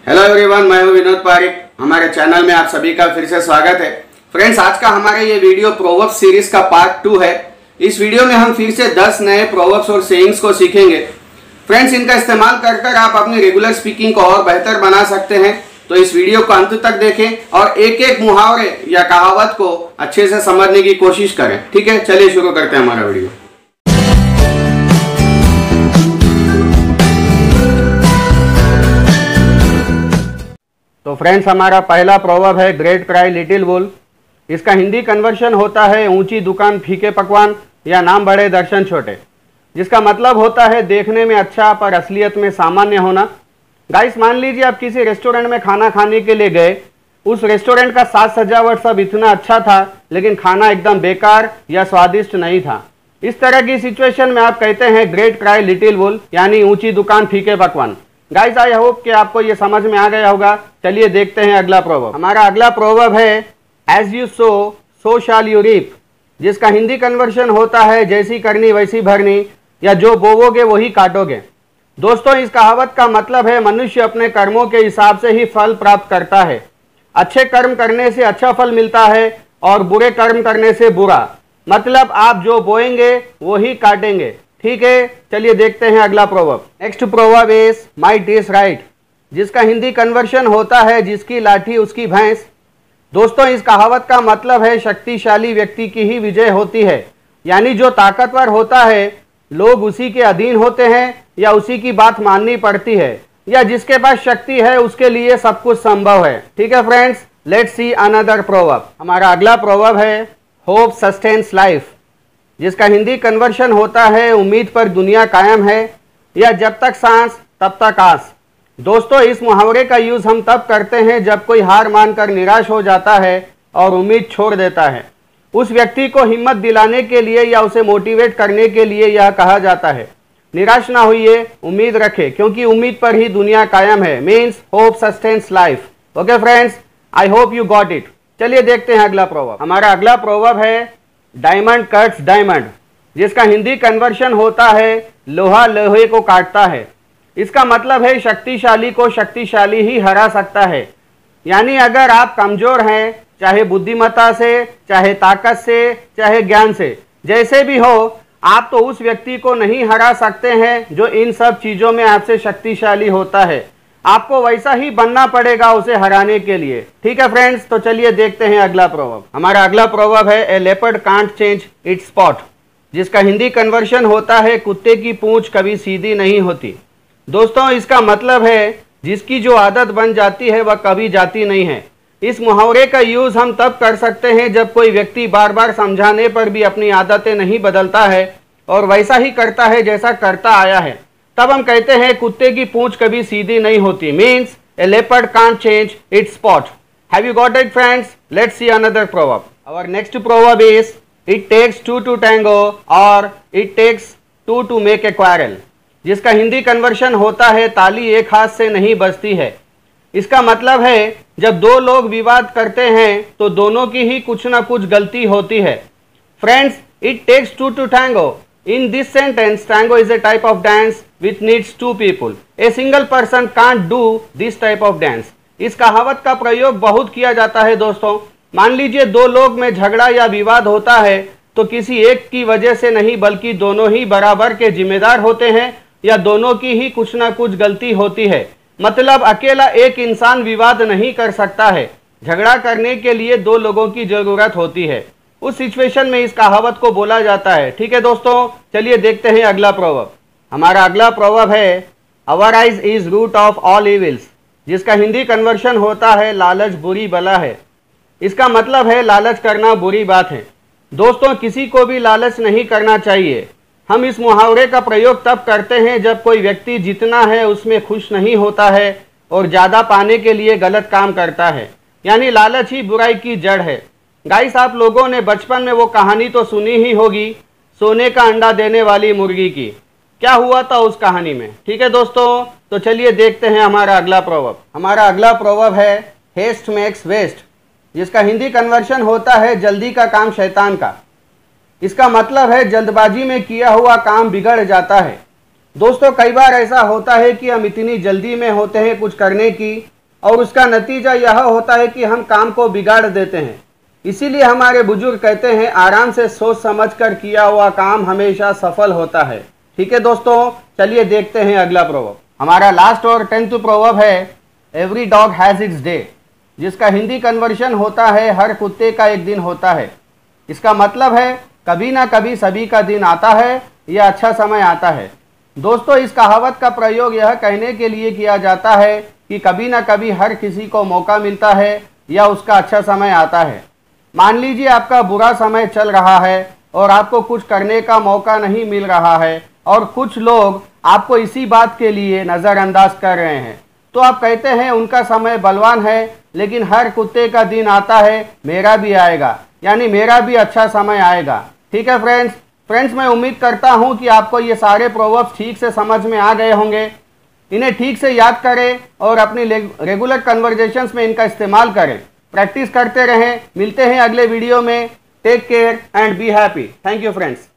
Hello everyone, मैं हूं विनोद पारिक। हमारे चैनल में आप सभी का फिर से स्वागत है। फ्रेंड्स, आज का हमारा ये वीडियो प्रोवर्ब्स सीरीज का पार्ट 2 है। इस वीडियो में हम फिर से 10 नए प्रोवर्ब्स और सेइंग्स को सीखेंगे। फ्रेंड्स, इनका इस्तेमाल कर कर आप अपनी रेगुलर स्पीकिंग को और बेहतर बना सकते हैं। तो इस वीडियो को अंत तक देखें और एक एक मुहावरे या कहावत को अच्छे से समझने की कोशिश करें। ठीक है, चलिए शुरू करते हैं हमारा वीडियो। तो फ्रेंड्स, हमारा पहला प्रोवर्ब है ग्रेट क्राई लिटिल वुल। इसका हिंदी कन्वर्शन होता है ऊंची दुकान फीके पकवान या नाम बड़े दर्शन छोटे, जिसका मतलब होता है देखने में अच्छा पर असलियत में सामान्य होना। गाइस, मान लीजिए आप किसी रेस्टोरेंट में खाना खाने के लिए गए। उस रेस्टोरेंट का साज सजावट सब इतना अच्छा था, लेकिन खाना एकदम बेकार या स्वादिष्ट नहीं था। इस तरह की सिचुएशन में आप कहते हैं ग्रेट क्राई लिटिल वुल, यानी ऊंची दुकान फीके पकवान। गाइस, आई होप कि आपको ये समझ में आ गया होगा। चलिए देखते हैं अगला प्रोवर्ब। हमारा अगला प्रोवर्ब है as you sow so shall you reap, जिसका हिंदी कन्वर्शन होता है जैसी करनी वैसी भरनी, या जो बोवोगे वही काटोगे। दोस्तों, इस कहावत का मतलब है मनुष्य अपने कर्मों के हिसाब से ही फल प्राप्त करता है। अच्छे कर्म करने से अच्छा फल मिलता है और बुरे कर्म करने से बुरा। मतलब आप जो बोएंगे वही काटेंगे। ठीक है, चलिए देखते हैं अगला proverb. Next proverb is might is right, जिसका हिंदी कन्वर्शन होता है जिसकी लाठी उसकी भैंस। दोस्तों, इस कहावत का मतलब है शक्तिशाली व्यक्ति की ही विजय होती है, यानी जो ताकतवर होता है लोग उसी के अधीन होते हैं या उसी की बात माननी पड़ती है, या जिसके पास शक्ति है उसके लिए सब कुछ संभव है। ठीक है friends, let's see another proverb. हमारा अगला प्रोवर्ब है होप सस्टेन्स लाइफ, जिसका हिंदी कन्वर्शन होता है उम्मीद पर दुनिया कायम है, या जब तक सांस तब तक आस। दोस्तों, इस मुहावरे का यूज हम तब करते हैं जब कोई हार मानकर निराश हो जाता है और उम्मीद छोड़ देता है। उस व्यक्ति को हिम्मत दिलाने के लिए या उसे मोटिवेट करने के लिए यह कहा जाता है निराश ना होइए, उम्मीद रखें, क्योंकि उम्मीद पर ही दुनिया कायम है। Means hope sustains life. Okay friends, I hope you got it. चलिए देखते हैं अगला प्रोवर्ब। हमारा अगला प्रोवर्ब है डायमंड कट्स डायमंड, जिसका हिंदी कन्वर्शन होता है लोहा लोहे को काटता है। इसका मतलब है शक्तिशाली को शक्तिशाली ही हरा सकता है। यानी अगर आप कमजोर हैं, चाहे बुद्धिमत्ता से, चाहे ताकत से, चाहे ज्ञान से, जैसे भी हो, आप तो उस व्यक्ति को नहीं हरा सकते हैं जो इन सब चीजों में आपसे शक्तिशाली होता है। आपको वैसा ही बनना पड़ेगा उसे हराने के लिए। ठीक है फ्रेंड्स, तो चलिए देखते हैं अगला प्रोवर्ब। हमारा अगला प्रोवर्ब है a leopard can't change its spot, जिसका हिंदी कन्वर्शन होता है कुत्ते की पूंछ कभी सीधी नहीं होती। दोस्तों, इसका मतलब है जिसकी जो आदत बन जाती है वह कभी जाती नहीं है। इस मुहावरे का यूज हम तब कर सकते हैं जब कोई व्यक्ति बार बार समझाने पर भी अपनी आदतें नहीं बदलता है और वैसा ही करता है जैसा करता आया है। तब हम कहते हैं कुत्ते की पूंछ कभी सीधी नहीं होती। Means a leopard can't change its spot. Have you got it friends? Let's see another proverb. Our next proverb is it takes two to tango और it takes two to make a quarrel, जिसका Hindi conversion होता है ताली एक हाथ से नहीं बजती है। इसका मतलब है जब दो लोग विवाद करते हैं तो दोनों की ही कुछ ना कुछ गलती होती है। Friends, it takes two to tango. In this sentence, tango is a type of dance which needs two people. A single person can't do this type of dance. इस कहावत का प्रयोग बहुत किया जाता है दोस्तों। मान लीजिए दो लोग में झगड़ा या विवाद होता है तो किसी एक की वजह से नहीं, बल्कि दोनों ही बराबर के जिम्मेदार होते हैं, या दोनों की ही कुछ ना कुछ गलती होती है। मतलब अकेला एक इंसान विवाद नहीं कर सकता है। झगड़ा करने के लिए दो लोगों की जरूरत होती है। उस सिचुएशन में इस कहावत को बोला जाता है। ठीक है दोस्तों, चलिए देखते हैं अगला प्रोवर्ब। हमारा अगला प्रोवर्ब है our eyes is root of all evils, जिसका हिंदी कन्वर्शन होता है लालच बुरी बला है। इसका मतलब है लालच करना बुरी बात है। दोस्तों, किसी को भी लालच नहीं करना चाहिए। हम इस मुहावरे का प्रयोग तब करते हैं जब कोई व्यक्ति जितना है उसमें खुश नहीं होता है और ज़्यादा पाने के लिए गलत काम करता है। यानी लालच ही बुराई की जड़ है। गाइस, आप लोगों ने बचपन में वो कहानी तो सुनी ही होगी, सोने का अंडा देने वाली मुर्गी की। क्या हुआ था उस कहानी में? ठीक है दोस्तों, तो चलिए देखते हैं हमारा अगला प्रोवर्ब। हमारा अगला प्रोवर्ब है हेस्ट मेक्स वेस्ट, जिसका हिंदी कन्वर्शन होता है जल्दी का काम शैतान का। इसका मतलब है जल्दबाजी में किया हुआ काम बिगड़ जाता है। दोस्तों, कई बार ऐसा होता है कि हम इतनी जल्दी में होते हैं कुछ करने की और उसका नतीजा यह होता है कि हम काम को बिगाड़ देते हैं। इसीलिए हमारे बुजुर्ग कहते हैं आराम से सोच समझकर किया हुआ काम हमेशा सफल होता है। ठीक है दोस्तों, चलिए देखते हैं अगला प्रोवर्ब। हमारा लास्ट और 10th प्रोवर्ब है every dog has its day, जिसका हिंदी कन्वर्शन होता है हर कुत्ते का एक दिन होता है। इसका मतलब है कभी ना कभी सभी का दिन आता है या अच्छा समय आता है। दोस्तों, इस कहावत का प्रयोग यह कहने के लिए किया जाता है कि कभी ना कभी हर किसी को मौका मिलता है या उसका अच्छा समय आता है। मान लीजिए आपका बुरा समय चल रहा है और आपको कुछ करने का मौका नहीं मिल रहा है और कुछ लोग आपको इसी बात के लिए नज़रअंदाज कर रहे हैं, तो आप कहते हैं उनका समय बलवान है, लेकिन हर कुत्ते का दिन आता है, मेरा भी आएगा, यानी मेरा भी अच्छा समय आएगा। ठीक है फ्रेंड्स, मैं उम्मीद करता हूं कि आपको ये सारे प्रोवर्ब्स ठीक से समझ में आ गए होंगे। इन्हें ठीक से याद करें और अपनी रेगुलर कन्वर्जेशंस में इनका इस्तेमाल करें, प्रैक्टिस करते रहें। मिलते हैं अगले वीडियो में। Take care and be happy. Thank you friends.